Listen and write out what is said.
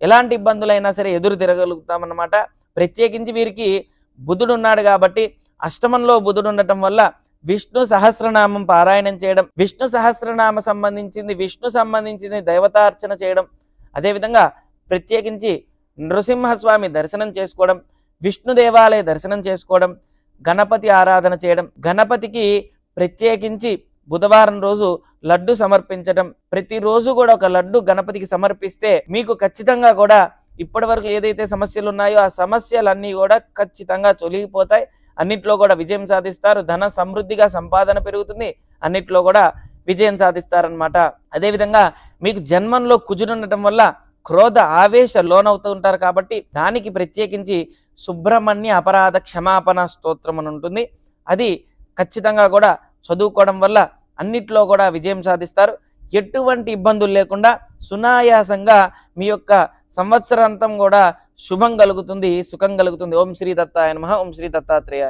ఎలాంటి ఇబ్బందులైనా సరే ఎదురు తిరగలుగుతామన్నమాట. ప్రత్యేకించి వీరికి బుధుడు ఉన్నాడు కాబట్టి అష్టమంలో బుధుడు ఉండటం వల్ల విష్ణు సహస్రనామం పారాయణం చేయడం, విష్ణు సహస్రనామ సంబంధించింది విష్ణు సంబంధించింది దైవతార్చన చేయడం, అదేవిధంగా ప్రత్యేకించి నృసింహస్వామి దర్శనం చేసుకోవడం, విష్ణు దేవాలయ దర్శనం చేసుకోవడం, గణపతి ఆరాధన చేయడం, గణపతికి ప్రత్యేకించి బుధవారం రోజు లడ్డు సమర్పించడం, ప్రతిరోజు కూడా ఒక లడ్డు గణపతికి సమర్పిస్తే మీకు ఖచ్చితంగా కూడా ఇప్పటి వరకు ఏదైతే సమస్యలు ఉన్నాయో ఆ సమస్యలన్నీ కూడా ఖచ్చితంగా తొలగిపోతాయి. అన్నిట్లో కూడా విజయం సాధిస్తారు. ధన సమృద్ధిగా సంపాదన పెరుగుతుంది. అన్నిట్లో కూడా విజయం సాధిస్తారనమాట. అదేవిధంగా మీకు జన్మంలో కుజుడు ఉండటం వల్ల క్రోధ ఆవేశ లోనవుతూ ఉంటారు కాబట్టి దానికి ప్రత్యేకించి సుబ్రహ్మణ్య అపరాధ క్షమాపణ స్తోత్రం అని ఉంటుంది. అది ఖచ్చితంగా కూడా చదువుకోవడం వల్ల అన్నిట్లో కూడా విజయం సాధిస్తారు. ఎటువంటి ఇబ్బందులు లేకుండా సునాయాసంగా మీ యొక్క సంవత్సరాంతం కూడా శుభం కలుగుతుంది, సుఖం కలుగుతుంది. ఓం శ్రీ దత్తాయ నమః. ఓం శ్రీ దత్తాత్రేయ.